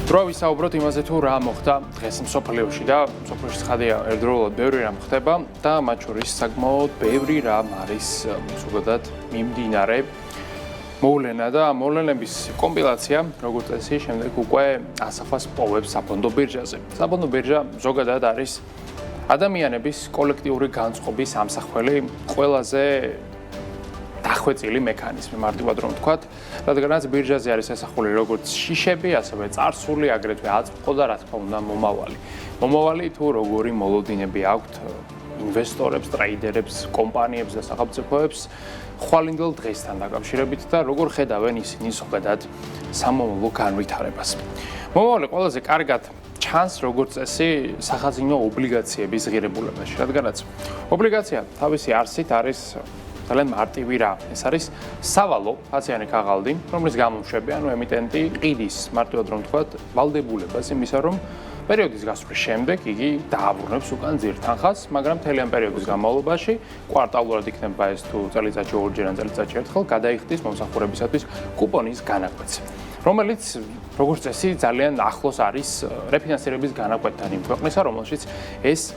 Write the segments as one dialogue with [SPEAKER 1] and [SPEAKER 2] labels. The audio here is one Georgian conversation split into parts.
[SPEAKER 1] დრო ვისაუბროთ იმაზე თუ რა მოხდა დღეს მსოფლიოში და მსოფლიოში ცხადია ერთდროულად ბევრი რამ ხდება და მათ შორის საკმაოდ ბევრი რამ არის ზოგადად მიმდინარე მოვლენა და მოვლენების კომპილაცია როგორც წესი შემდეგ უკვე ასახავს პოვებს საფონდო ბირჟაზე. საფონდო ბირჟა ზოგადად არის ადამიანების კოლექტიური განწყობის ამსახველი ყველაზე დახვეწილი მექანიზმი მარტივად რომ ვთქვათ, რადგანაც ბირჟაზე არის ასახული როგორც შიშები, ასევე წარსული, აგრეთვე აწმყო და რა თქმა უნდა მომავალი. მომავალი თუ როგორი მოლოდინები აქვთ ინვესტორებს, ტრეიდერებს, კომპანიებს და სახელმწიფოებს ხვალინდელ დღესთან დაკავშირებით და როგორ ხედავენ ისინი ზოგადად სამომავლო განვითარებას. მომავალი ყველაზე კარგად ჩანს როგორც წესი სახაზინო ობლიგაციების ღირებულებაში, რადგანაც ობლიგაცია თავისი არსით არის ძალიან მარტივი რა. ეს არის სავალო აციანი ქაღალდი, რომლის გამომშვები, ანუ ემიტენტი ყიდის, მარტივად რომ ვთქვათ, ვალდებულებას იმისა, რომ პერიოდის გასვლის შემდეგ იგი დააბრუნებს უკან ძირთანხას, მაგრამ მთელი ამ პერიოდის განმავლობაში კვარტალურად იქნება ეს თუ წელიწადში ორჯერ ან წელიწადში ერთხელ გადაიხდის მომსახურებისათვის კუპონის განაკვეთს, რომელიც როგორც წესი ძალიან ახლოს არის რეფინანსირების განაკვეთთან იმ ქვეყნისა, რომელშიც ეს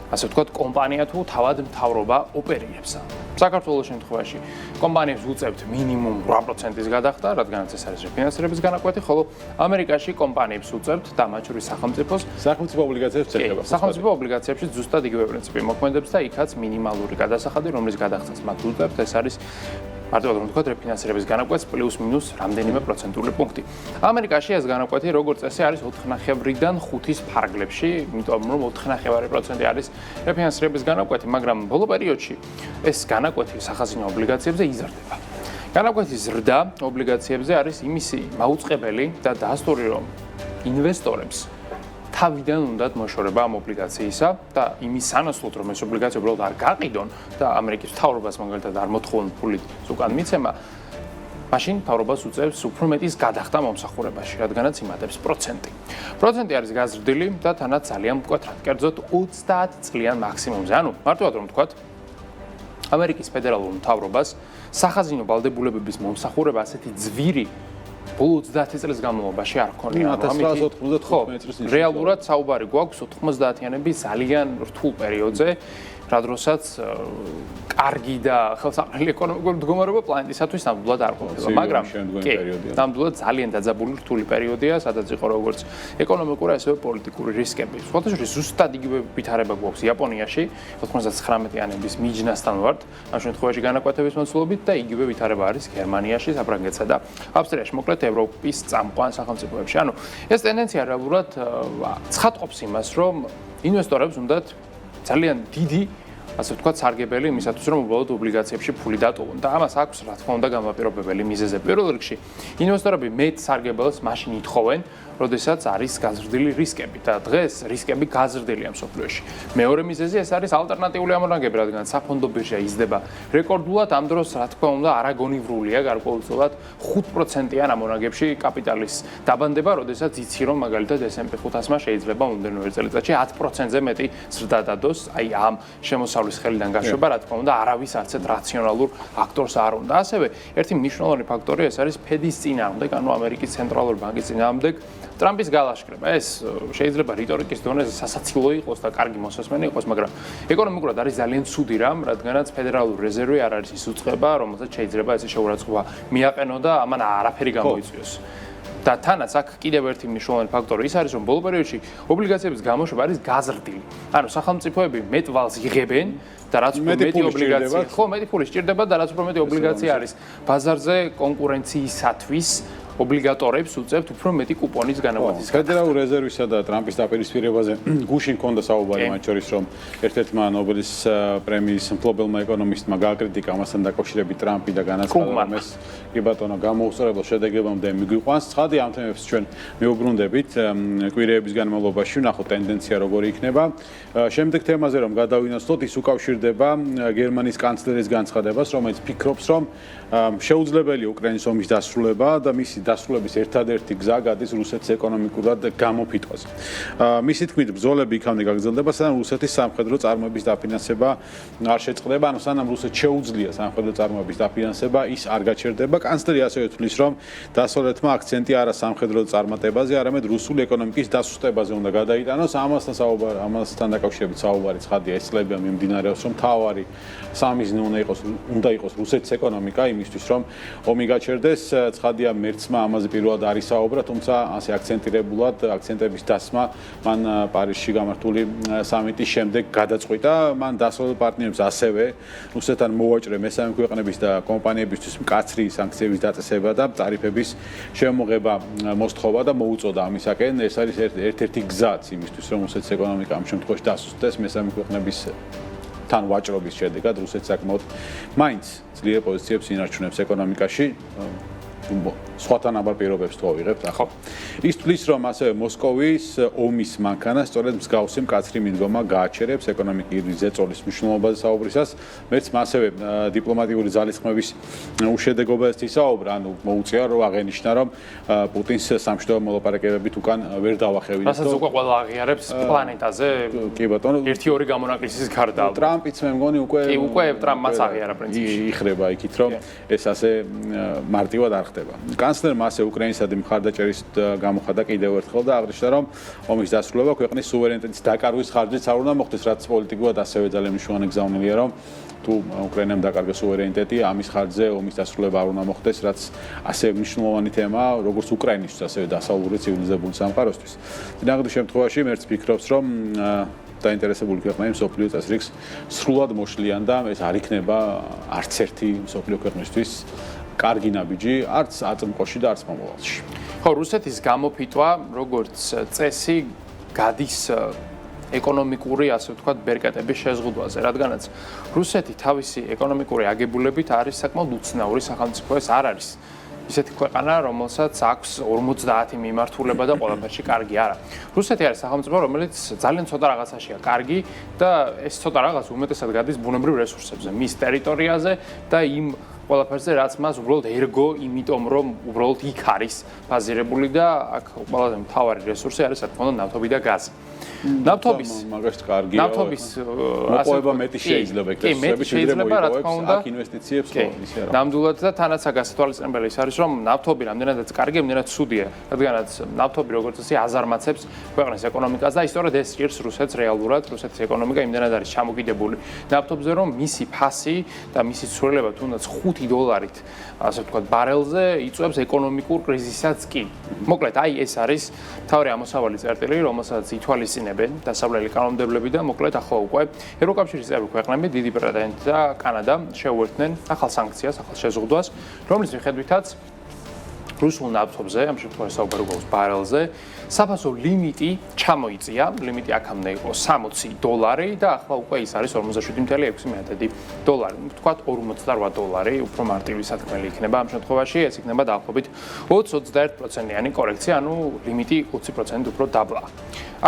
[SPEAKER 1] ასე ვთქვათ, კომპანია თუ თავად მთავრობა ოპერირებს. საქართველოს შემთხვევაში კომპანიებს უწევთ მინიმუმ 8%-ის გადახდა, რადგანაც ეს არის რეფინანსირების განაკვეთი, ხოლო ამერიკაში კომპანიებს უწევთ და მათ შორის სახელმწიფო ობლიგაციებს წერდება. სახელმწიფო ობლიგაციებში ზუსტად იგივე პრინციპი მოქმედებს და იქაც მინიმალური გადასახადი, რომლის გადახდას მათ უწევთ, ეს არის მარტივად რომ ვთქვათ, რეფინანსირების განაკვეთს პლუს-მინუს რამდენიმე პროცენტული პუნქტი. ამერიკაში ეს განაკვეთი როგორც წესი არის 4,5-დან 5-ის ფარგლებში, იმიტომ რომ 4,5% არის რეფინანსირების განაკვეთი, მაგრამ ბოლო პერიოდში ეს განაკვეთი სახაზინო ობლიგაციებზე იზრდება. განაკვეთის ზრდა ობლიგაციებზე არის იმისი მაუწყებელი და დასტური, რომ ინვესტორებს თავიდან უნდათ მოშორება ამ ობლიგაციისა და იმის სანაცვლოდ რომ ეს ობლიგაცია უბრალოდ არ გაყიდონ და ამერიკის მთავრობას მაგალითად არ მოთხოვონ ფულით უკან მიცემა, მაშინ მთავრობას უწევს უფრო მეტის გადახდა მომსახურებაში, რადგანაც იმატებს პროცენტი. პროცენტი არის გაზრდილი და თანაც ძალიან მკვეთრად, კერძოდ 30 წლიან მაქსიმუმზე. ანუ მარტივად რომ ვთქვათ, ამერიკის ფედერალურ მთავრობას სახაზინო ვალდებულებების მომსახურება ასეთი ძვირი ბოლო 30 წლის განმავლობაში არ ქონია.
[SPEAKER 2] 1995 წლის
[SPEAKER 1] რეალურად საუბარი გვაქვს 90-იანების ძალიან რთულ პერიოდზე, რა დროსაც კარგი და ხელსაყრელი ეკონომიკური მდგომარეობა პლანეტისათვის ნამდვილად არ ყოფილა, მაგრამ ნამდვილად ძალიან დაძაბული რთული პერიოდია, სადაც იყო როგორც ეკონომიკური, ასევე პოლიტიკური რისკები. სხვათა შორის ზუსტად იგივე ვითარება გვაქვს იაპონიაში 99-იანების მიჯნასთან ვართ, ამ შემთხვევაში განაკვეთების მოცულობით და იგივე ვითარება არის გერმანიაში, საფრანგეთსა და ავსტრიაში, მოკლედ ევროპის წამყვან სახელმწიფოებში. ანუ ეს ტენდენცია რეალურად ცხადყოფს იმას, რომ ინვესტორებს უნდათ ძალიან დიდი, ასე ვთქვათ, სარგებელი იმისათვის, რომ უბრალოდ ობლიგაციებში ფული დატოვონ და ამას აქვს, რა თქმა უნდა, გამაპირობებელი მიზეზები. პირველ რიგში, ინვესტორები მეტ სარგებელს მაშინ ითხოვენ, როდესაც არის გაზრდილი რისკები და დღეს რისკები გაზრდილია მსოფლიოში. მეორე მიზეზი ეს არის ალტერნატიული ამონაგები, რადგან საფონდო ბირჟა იზრდება რეკორდულად, ამ დროს, რა თქმა უნდა, არაგონივრულია გარკვეულწილად 5%-იან ამონაგებში კაპიტალის დაბანდება, როდესაც იცი, რომ მაგალითად S&P 500-მა შეიძლება მომდევნო წელიწადში 10%-ზე მეტი ზრდა დადოს, აი ამ შემოსავლის ხელიდან გაშვება, რა თქმა უნდა, არავის არცეთ რაციონალურ ფაქტორს არ უნდა. ასევე ერთი მნიშვნელოვანი ფაქტორი ეს არის ფედის წინააღმდეგ, ანუ ამერიკის ცენტრალური ბანკის წინააღმდეგ ტრამპის გალაშქრება. ეს შეიძლება რიტორიკის დონეზე სასაცილო იყოს და კარგი მოსასმენი იყოს, მაგრამ ეკონომიკურად არის ძალიან ცუდი რამ, რადგანაც ფედერალური რეზერვი არ არის ის უწყება, რომელსაც შეიძლება ესე შეურაცხყოფა მიაყენო და ამან არაფერი გამოიწვიოს. და თანაც აქ კიდევ ერთი მნიშვნელოვანი ფაქტორი ის არის, რომ ბოლო პერიოდში ობლიგაციების გამოშვება არის გაზრდილი. ანუ სახელმწიფოები მეტ ვალს იღებენ და რაც უფრო მეტი ობლიგაცია, ხო, მეტი ფული სჭირდება და რაც უფრო მეტი ობლიგაცია არის ბაზარზე კონკურენციისათვის ობლიგატორებს უწევთ უფრო მეტი კუპონის განაკვეთის.
[SPEAKER 2] ფედერალურ რეზერვისა და ტრამპის დაპირისპირებაზე გუშინ ჰქონდა საუბარი მათ შორის, რომ ერთ-ერთმა ნობელის პრემიის მფლობელმა ეკონომისტმა გააკრიტიკა ამასთან დაკავშირებით ტრამპი და განაცხადა, რომ ეს კი ბატონო გამოუსწორებელ შედეგებამდე მიგვიყვანს. ცხადია, ამ თემებს ჩვენ მივუბრუნდებით კვირეების განმავლობაში, ვნახოთ ტენდენცია როგორი იქნება. შემდეგ თემაზე რომ გადავინაცვლოთ, ის უკავშირდება გერმანიის კანცლერის განცხადებას, რომელიც ფიქრობს, რომ შეუძლებელია უკრაინის ომის დასრულება და მისი დასრულების ერთადერთი გზა გადის რუსეთის ეკონომიკურად გამოფიტვაზე. მისი თქმით, ბრძოლები იქამდე გაგრძელდება, სანამ რუსეთის სამხედრო წარმოების დაფინანსება არ შეწყდება, ანუ სანამ რუსეთს შეუძლია სამხედრო წარმოების დაფინანსება, ის არ გაჩერდება. კანცლერი ასევე თვლის, რომ დასავლეთმა აქცენტი არა სამხედრო წარმატებაზე, არამედ რუსული ეკონომიკის დასუსტებაზე უნდა გადაიტანოს. ამასთან დაკავშირებით საუბარი ცხადია, ეს წლებია მიმდინარეობს, რომ თავარი სამიზნე უნდა იყოს რუსეთის ეკონომიკა იმისთვის, რომ ომი გაჩერდეს. ცხადია, მერცმა ამაზე პირველად არ ისაუბრა, თუმცა ასე აქცენტირებულად აქცენტების დასმა მან პარიზში გამართული სამიტის შემდეგ გადაწყვიტა. მან დასავლელ პარტნიორებს ასევე რუსეთთან მოვაჭრე მესამე ქვეყნების და კომპანიებისთვის მკაცრი სანქციების დაწესება და ტარიფების შემოღება მოსთხოვა და მოუწოდა ამისაკენ. ეს არის ერთ-ერთი გზაც იმისთვის, რომ რუსეთის ეკონომიკა ამ შემთხვევაში დასუსტდეს მესამე ქვეყნების თან ვაჭრობის შედეგად. რუსეთი საკმაოდ მაინც ძლიერ პოზიციებს ინარჩუნებს ეკონომიკაში. სხვათან აბარ პირობებს თუ ავიღებთ ახლა. ის თვლის, რომ ასევე მოსკოვის ომის მანქანა სწორედ მსგავსი მკაცრი მიდგომა გააჩერებს ეკონომიკური ზეწოლის მნიშვნელობაზე საუბრისას. მეც ასევე დიპლომატიური ძალისხმევის უშედეგობაზე ისაუბრა, ანუ მოუწია რომ აღენიშნა, რომ პუტინს სამშვიდობო მოლაპარაკებებით უკან ვერ დავახევინოთ.
[SPEAKER 1] რასაც უკვე ყველა აღიარებს პლანეტაზე.
[SPEAKER 2] კი ბატონო,
[SPEAKER 1] 1-2 გამონაკლისის გარდა.
[SPEAKER 2] ტრამპიც მე მგონი უკვე
[SPEAKER 1] ტრამპმაც აღიარა პრინციპში.
[SPEAKER 2] იხრება იქით, რომ ეს ასე მარტივად არ ხდება. კანცლერმა ასე უკრაინისადმი მხარდაჭერის გამოხატა კიდევ ერთხელ და აღნიშნა, რომ ომის დასრულება ქვეყნის სუვერენიტეტის დაკარგვის ხარჯზეც არ უნდა მოხდეს, რაც პოლიტიკურად ასევე ძალიან მნიშვნელოვანი გზავნილია, რომ თუ უკრაინამ დაკარგა სუვერენიტეტი, ამის ხარჯზე ომის დასრულება არ უნდა მოხდეს, რაც ასე მნიშვნელოვანი თემაა, როგორც უკრაინისთვის, ასევე დასავლური ცივილიზებული სამყაროსთვის. წინააღმდეგ შემთხვევაში მეც ფიქრობს, რომ დაინტერესებული ქვეყნები მსოფლიო წესრიგს სრულად მოშლიან და ეს არ იქნება არც ერთი მსოფლიო ქვეყნისთვის კარგი ნაბიჯი, არც აწმყოში და არც მომავალში.
[SPEAKER 1] ხო, რუსეთის გამოფიტვა, როგორც წესი, გადის ეკონომიკური, ასე ვთქვათ, ბერკეტების შეზღუდვაზე, რადგანაც რუსეთი თავისი ეკონომიკური აგებულებით არის საკმაოდ უცნაური სახელმწიფო, ეს არ არის ისეთი ქვეყანა, რომელსაც აქვს 50 მიმართულება და ყველაფერში კარგი არა. რუსეთი არის სახელმწიფო, რომელიც ძალიან ცოტა რაღაცაშია კარგი და ეს ცოტა რაღაც უმეტესად გადის ბუნებრივ რესურსებზე, მის ტერიტორიაზე და იმ ყველაფერზე, რაც მას უბრალოდ ერგო, იმიტომ რომ უბრალოდ იქ არის ბაზირებული და აქ ყველაზე მთავარი რესურსი არის, რა თქმა უნდა, ნავთობი და გაზი. ნავთობის
[SPEAKER 2] მაგას კარგია.
[SPEAKER 1] ნავთობის
[SPEAKER 2] მოყვება მეტი შეიძლება ეგრეთ
[SPEAKER 1] შეიძლება, რა თქმა უნდა,
[SPEAKER 2] აქ ინვესტიციებს ხო ისე რა.
[SPEAKER 1] ნამდვილად და თანაც გასათვალისწინებელი ის არის, რომ ნავთობი რამდენადაც კარგია, იმდენად ცუდია, რადგანაც ნავთობი როგორც წესი აზარმაცებს ქვეყნის ეკონომიკას და ისტორიად ეს ჭირს რუსეთს რეალურად, რუსეთის ეკონომიკა იმდენად არის ჩამოკიდებული ნავთობზე, რომ მისი ფასი და მისი ცვლილება თუნდაც $5, ასე ვთქვათ, ბარელზე იწვევს ეკონომიკურ კრიზისაც კი. მოკლედ, აი ეს არის მთავარი ამოსავალი წერტილი, რომელსაც ითვალისწინებენ დასავლელი კანონმდებლები და მოკლედ ახლა უკვე ევროკავშირის წევრი ქვეყნები, დიდი ბრიტანეთი და კანადა შეუერთდნენ ახალ სანქციას, ახალ შეზღუდვას, რომლის მიხედვითაც რუსულ ნავთობზე, ამ შემთხვევაში საუბარი გვაქვს ბარელზე, საფასო ლიმიტი ჩამოიწია, ლიმიტი აქამდე იყო $60 და ახლა უკვე ის არის $47.6 ვთქვათ $48 უფრო მარტივი სათქმელი იქნება ამ შემთხვევაში, ეს იქნება დაახლოებით 20-21%-იანი კორექცია, ანუ ლიმიტი 20% უფრო დაბლა.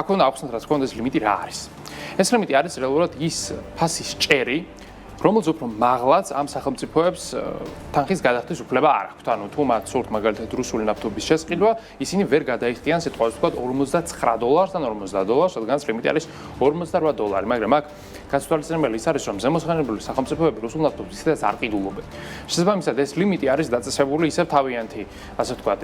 [SPEAKER 1] აქ უნდა ახსნათ, რა თქმა უნდა, ეს ლიმიტი რა არის. ეს ლიმიტი არის რეალურად ის ფასის ჭერი, რომელიც უფრო მაღლაც ამ სახელმწიფოებს თანხის გადახდის უფლება არ აქვთ. ანუ თუ მათ სურთ მაგალითად რუსული ნავთობის შესყიდვა, ისინი ვერ გადაიხდიან სიტყვაზე ვთქვათ $49-დან $50, რადგანაც ლიმიტი არის $48, მაგრამ აქ გასათვალისწინებელი ის არის, რომ ზემოსხენებული სახელმწიფოები რუსულ ნავთობს ისედაც არ ყიდულობენ. შესაბამისად, ეს ლიმიტი არის დაწესებული ისევ თავიანთი, ასე ვთქვათ,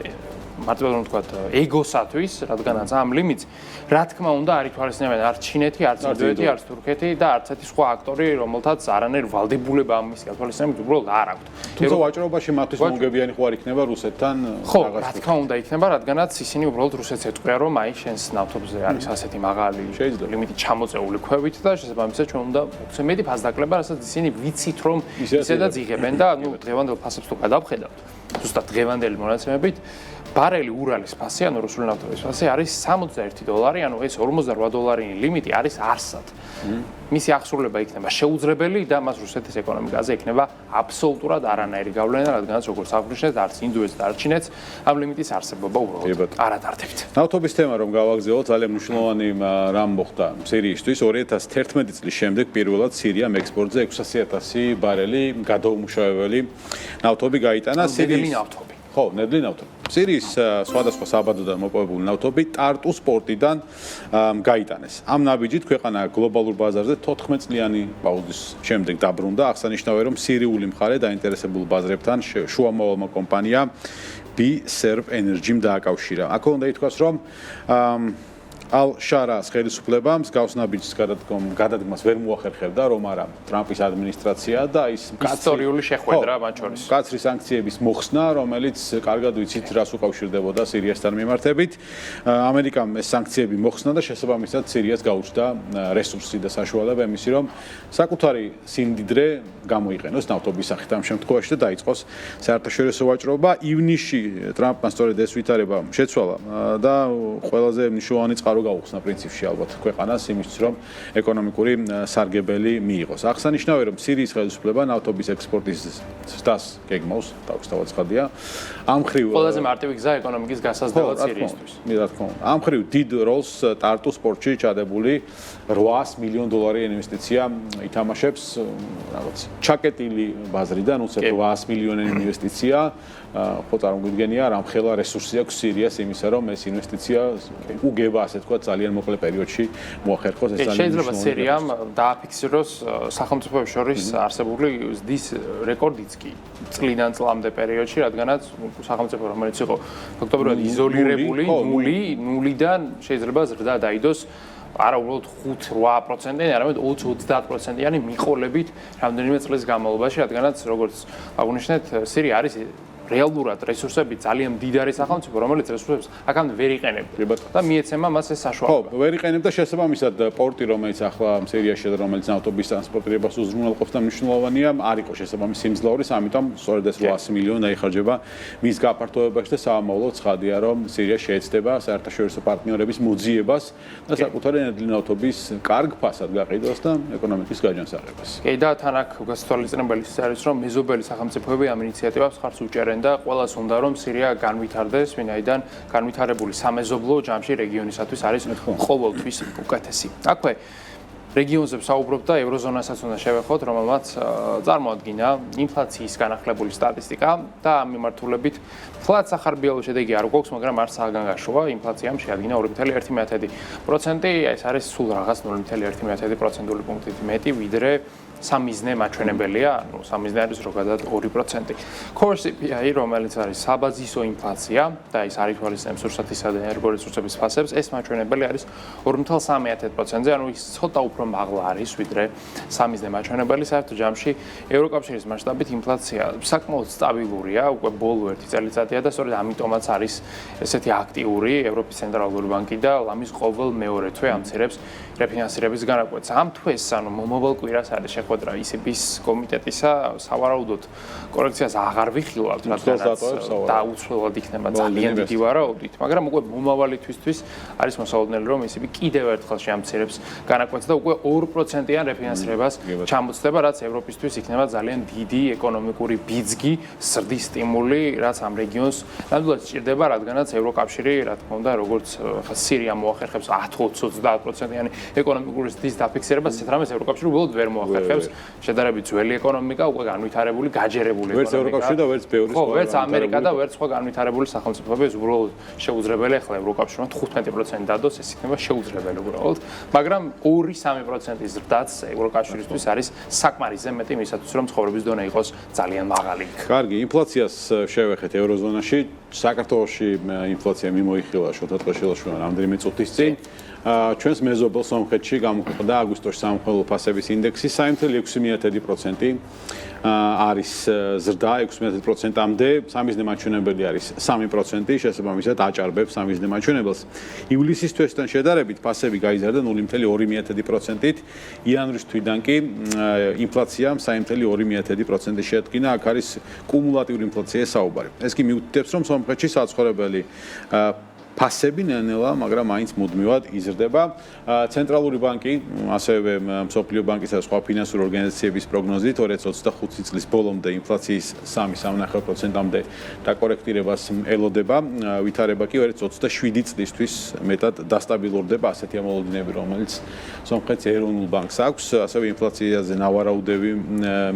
[SPEAKER 1] მარტივად რომ ვთქვათ, ეგოსათვის, რადგანაც ამ ლიმიტს, რა თქმა უნდა, არ ითვალისწინებენ არც ჩინეთი, არც ინდოეთი, არც თურქეთი და არც ერთი სხვა აქტორი, რომელთაც არანაირ ვალდებულება ამის გათვალისწინებით უბრალოდ არ აქვთ.
[SPEAKER 2] თუმცა ვაჭრობაში მათთვის მომგებიანი ხო არ იქნება რუსეთთან?
[SPEAKER 1] ხო, რა თქმა უნდა იქნება, რადგანაც ისინი უბრალოდ რუსეთს ეტყვიან, რომ აი შენს ნავთობზე არის ასეთი მაღალი ლიმიტი ჩამოწეული ქვევით და შესაბამისად ჩვენ უნდა მოგცე მეტი ფასდაკლება, რასაც ისინი ვიცით, რომ ისედაც იღებენ და ნუ დღევანდელ ფასებს თუ გადავხედავთ, ზუსტად დღევანდელი მონაცემებით ბარელი ურალის ფასი, ანუ რუსული ნავთობის ფასი არის $61, ანუ ეს $48 ლიმიტი არის არსად. მისი აღსრულება იქნება შეუძლებელი და მას რუსეთის ეკონომიკაზე იქნება აბსოლუტურად არანაირი გავლენა, რადგანაც როგორც აღნიშნეთ, არც ინდოეთს და არც ჩინეთს ამ ლიმიტის არსებობა უბრალოდ არ ატარდებთ.
[SPEAKER 2] ნავთობის თემა რომ გავაგზავნოთ, ძალიან მნიშვნელოვანი რამ მოხდა სირიისთვის. 2011 წლის შემდეგ პირველად სირიამ ექსპორტზე 600,000 ბარელი გადაუმუშავებელი ნავთობი გაიტანა. ხო, ნედლი ნავთობი. სირიის სხვადასხვა საბადოდან მოპოვებული ნავთობი ტარტუს პორტიდან გაიტანეს. ამ ნაბიჯით ქვეყანა გლობალურ ბაზარზე 14 წლიანი პაუზის შემდეგ დაბრუნდა. აღსანიშნავია, რომ სირიული მხარე დაინტერესებულ ბაზრებთან შუამოვალმა კომპანია B-Serv Energy-მ დააკავშირა. აქ უნდა ითქვას, რომ ალ-შარას ხელისუფლებამ მსგავს ნაბიჯის გადადგმას ვერ მოახერხებდა, რომ არა ტრამპის ადმინისტრაცია და ის
[SPEAKER 1] ისტორიული შეხვედრა მათ შორის.
[SPEAKER 2] მკაცრი სანქციების მოხსნა, რომელიც კარგად ვიცით, რას უკავშირდებოდა სირიასთან მიმართებით. ამერიკამ ეს სანქციები მოხსნა და შესაბამისად სირიას გაუჩნდა რესურსი და საშუალება იმისი, რომ საკუთარი სიმდიდრე გამოიყენოს ნავთობის სახით ამ შემთხვევაში და დაიწყოს საერთაშორისო ვაჭრობა. ივნისში ტრამპმა სწორედ ეს ვითარება შეცვალა და ყველაზე მნიშვნელოვანი წყარო გაუხსნა პრინციპში ალბათ ქვეყანას იმისთვის, რომ ეკონომიკური სარგებელი მიიღოს. აღსანიშნავია, რომ სირიის ხელისუფლება ნავთობის ექსპორტის ზრდას გეგმავს, თავისთავად ცხადია. ამ მხრივ
[SPEAKER 1] ყველაზე მარტივი გზა ეკონომიკის გასაზრდელად სირიისთვის.
[SPEAKER 2] რა თქმა უნდა. ამ მხრივ დიდ როლს ტარტუს პორტში ჩადებული $800 მილიონ ინვესტიცია ითამაშებს, რაღაც ჩაკეტილი ბაზრიდან უცებ 800 მილიონი ინვესტიცია, ხო წარმოგვიდგენია, რამხელა რესურსი აქვს სირიას იმისა, რომ ეს ინვესტიცია უგება, ასე თქვა, ძალიან მოკლე პერიოდში მოახერხოს ეს ძალიან
[SPEAKER 1] შეიძლება სირიამ დააფიქსიროს სახელმწიფოებს შორის არსებული ზრდის რეკორდიც კი წლიდან წლამდე პერიოდში, რადგანაც სახელმწიფო რომელიც იყო ფაქტობრივად იზოლირებული, ნულიდან შეიძლება ზრდა დაიდოს არა უბრალოდ 5-8%-იანი, არამედ 20-30%-იანი მიყოლებით რამდენიმე წლის განმავლობაში, რადგანაც როგორც აღნიშნეთ, სირია არის რეალურად რესურსები ძალიან მდიდარი სახელმწიფო, რომელიც რესურსებს აქამდე ვერ იყენებდა და მიეცემა მას ეს საშუალება.
[SPEAKER 2] ხო, ვერ იყენებდა შესაბამისად პორტი, რომელიც ახლა სირიაში და რომელიც ნავთობის ტრანსპორტირებას უზრუნველყოფს და მნიშვნელოვანია, არ იყო შესაბამისი სიმძლავრის, ამიტომ სწორედ ეს 800 მილიონი დაიხარჯება მის გაფართოებაში და სამომავლოდ ცხადია, რომ სირია შეეცდება საერთაშორისო პარტნიორების მოძიებას და საკუთარი ნედლი ნავთობის კარგ ფასად გაყიდვას და ეკონომიკის გაჯანსაღებას.
[SPEAKER 1] კი და თან აქ გასათვალისწინებელი არის, რომ მეზობელი სახელმწიფოები ამ ინიციატივას მხარს უჭერენ და ყველას უნდა რომ სირია განვითარდეს, ვინაიდან განვითარებული სამეზობლო ჯამში რეგიონისათვის არის ყოველთვის უკეთესი. აქვე რეგიონზე ვსაუბრობ და ევროზონასაც უნდა შევეხოთ, რომელმაც წარმოადგინა ინფლაციის განახლებული სტატისტიკა და ამ მიმართულებით ფლაც ახარბიელო შედეგი არ გვაქვს, მაგრამ არ საგანგაშოა, ინფლაციამ შეადგინა 2.1%, ეს არის სულ რაღაც 0.1%-ი პუნქტით მეტი, ვიდრე სამიზნე მაჩვენებელია, ანუ სამიზნე არის ზოგადად 2%. Core CPI, რომელიც არის საბაზისო ინფლაცია და ის არ ითვალისწინებს რუსეთისა და ენერგორესურსების ფასებს, ეს მაჩვენებელი არის 2.3%-ზე, ანუ ის ცოტა უფრო მაღლა არის, ვიდრე სამიზნე მაჩვენებელი. საერთო ჯამში ევროკავშირის მასშტაბით ინფლაცია საკმაოდ სტაბილურია, უკვე ბოლო 1 წელიწადია და სწორედ ამიტომაც არის ესეთი აქტიური ევროპის ცენტრალური ბანკი და ლამის ყოველ მეორე თვე ამცირებს რეფინანსირების განაკვეთს. ამ თვეს, ანუ მომავალ კვირას არის შეხვედრა ECB-ის კომიტეტისა, სავარაუდოდ კორექციას აღარ ვიხილავთ, რადგანაც დაუცველად იქნება ძალიან დიდი ვარაუდით, მაგრამ უკვე მომავალი თვისთვის არის მოსალოდნელი, რომ ECB კიდევ ერთხელ შეამცირებს განაკვეთს და უკვე 2%-იან რეფინანსირებას ჩამოწდება, რაც ევროპისთვის იქნება ძალიან დიდი ეკონომიკური ბიძგი, ზრდის სტიმული, რაც ამ რეგიონს ნამდვილად სჭირდება, რადგანაც ევროკავშირი, რა თქმა უნდა, როგორც სირია მოახერხებს 10-20%-იანი ეკონომიკური ზრდის დაფიქსირებას, ესეთ რამეს ევროკავშირი უბრალოდ ვერ მოახერხებს. შედარებით ძველი ეკონომიკა, უკვე განვითარებული, გაჯერებული ეკონომიკა.
[SPEAKER 2] ვერც ევროკავშირი და ვერც ბევრი
[SPEAKER 1] სხვა. ვერც ამერიკა და ვერც სხვა განვითარებული სახელმწიფოები, ეს უბრალოდ შეუძლებელი ახლა ევროკავშირმა 15% დადოს, ეს იქნება შეუძლებელი უბრალოდ. მაგრამ 2-3% ზრდაც ევროკავშირისთვის არის საკმარისზე მეტი მისათვის, რომ ცხოვრების დონე იყოს ძალიან მაღალი.
[SPEAKER 2] კარგი, ინფლაციას შევეხეთ ევროზონაში. საქართველოში ინფლაცია მიმოიხილა შოთა ტყეშელაშვილმა რამდენიმე წუთის წინ. ჩვენს მეზობელ სომხეთში გამოხდა აგვისტოში სამხელო ფასების ინდექსი 3.6%. არის ზრდა 6%-მდე, სამიზნე მაჩვენებელი არის 3%, შესაბამისად აჭარბებს სამიზნე მაჩვენებელს. ივლისის თვესთან შედარებით ფასები გაიზარდა 0.2%-ით, იანვრის თვიდან კი ინფლაცია 3.2%-ი შეადგინა, აქ არის კუმულატიური ინფლაციის საუბარი. ეს კი მიუთითებს, რომ სომხეთში საცხოვრებელი ფასები ნელ-ნელა, მაგრამ მაინც მუდმივად იზრდება. ცენტრალური ბანკი, ასევე მსოფლიო ბანკის და სხვა ფინანსური ორგანიზაციების პროგნოზით 2025 წლის ბოლომდე ინფლაციის 3.9%-მდე დაკორექტირებას ელოდება, ვითარება კი 2027 წლისთვის მეტად დასტაბილურდება ასეთი ამოლოდინები, რომელიც სომხეთის ეროვნულ ბანკს აქვს, ასევე ინფლაციაზე ნავარაუდები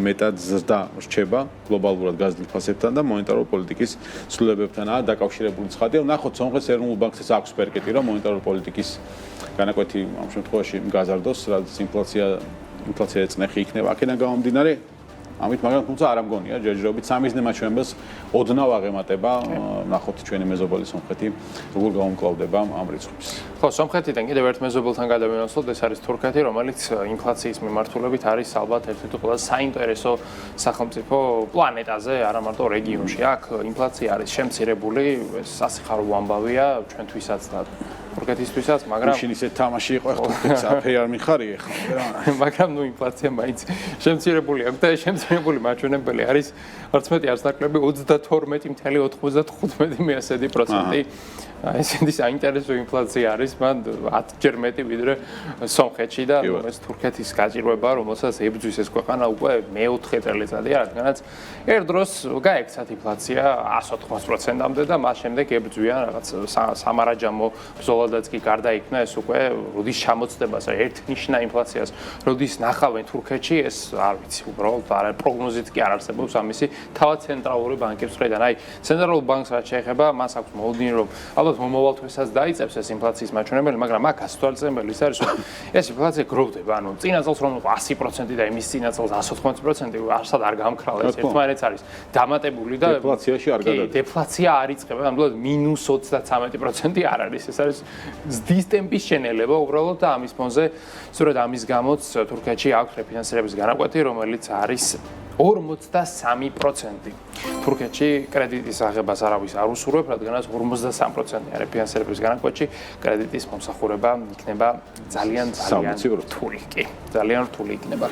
[SPEAKER 2] მეტად ზრდა რჩება გლობალურად გაზრდილ ფასებთან და მონეტარული პოლიტიკის ცვლილებებთანაა დაკავშირებული ცხადია. ნახოთ სომხეთის ეროვნულ ბანკსაც აქვს პერკეტი, რომ მონეტარული პოლიტიკის განაკვეთი ამ შემთხვევაში გაზარდოს, რაც ინფლაცია ეწნეხი იქნება. აქედან გამომდინარე, ამით მაგრამ თუმცა არ ამგონია ჯერჯერობით სამიზნე მაჩვენებელს ოდნავ აღემატება, ნახოთ ჩვენი მეზობელი სომხეთი როგორ გამომკლავდება ამ რიცხვებს.
[SPEAKER 1] ხო, სომხეთიდან კიდევ ერთ მეზობელთან გადავინაცვლოთ, ეს არის თურქეთი, რომელიც ინფლაციის მიმართულებით არის ალბათ ერთ-ერთი ყველაზე საინტერესო სახელმწიფო პლანეტაზე, არა მარტო რეგიონში. აქ ინფლაცია არის შემცირებული, ეს სასიხარულო ამბავია ჩვენთვისაც და თურქეთისთვისაც, მაგრამ
[SPEAKER 2] შენ ისე თამაში იყო თურქეთს აფერი არ მიხარია ხო?
[SPEAKER 1] მაგრამ ნუ ინფლაცია მაინც შემცირებული აქვს და ეს შემცირებული მაჩვენებელი არის არც მეტი არც ნაკლები 32.95%. ესეთი საინტერესო ინფლაცია არის, მან 10ჯერ მეტი ვიდრე სომხეთში და ეს თურქეთის გაჭირვება, რომელსაც ებრძვის ეს ქვეყანა უკვე მეოთხე წელიწადია, რადგანაც ერთ დროს გაექცათ ინფლაცია 180%-მდე და მას შემდეგ ებრძვიან რაღაც სამარაჯამო ბრძოლადაც კი გარდაიქმნა ეს უკვე როდის ჩამოწდება ერთნიშნა ინფლაციას, როდის ნახავენ თურქეთში, ეს არ ვიცი, უბრალოდ არა პროგნოზით კი არ არსებობს ამისი თავად ცენტრალური ბანკის მხრიდან. აი, ცენტრალურ ბანკს რაც შეეხება, მას აქვს მოლოდინი, რომ ალბათ მომავალ თვესაც დაიწევს ეს ინფლაციის მაჩვენებელი, მაგრამ აქ ასწორწმებელი ის არის, რომ ეს ინფლაცია გროვდება, ანუ წინა წელს რომ 100% და იმის წინა წელს 180% არსად არ გამქრალეს, ერთმანეთს არის დამატებული და
[SPEAKER 2] დეფლაციაში არ გადადის.
[SPEAKER 1] დეფლაცია არ იწყება, ამბობთ -23% არ არის, ეს არის ზრდის ტემპის შენელება უბრალოდ და ამის ფონზე, სწორედ ამის გამოც თურქეთში აქვს რეფინანსირების განაკვეთი, რომელიც არის 43%. თურქეთში კრედიტის აღებას არავის არ უსურვებ, რადგანაც 53% რეფინანსირების განაკვეთში კრედიტის მომსახურება იქნება ძალიან რთული. კი, ძალიან რთული იქნება.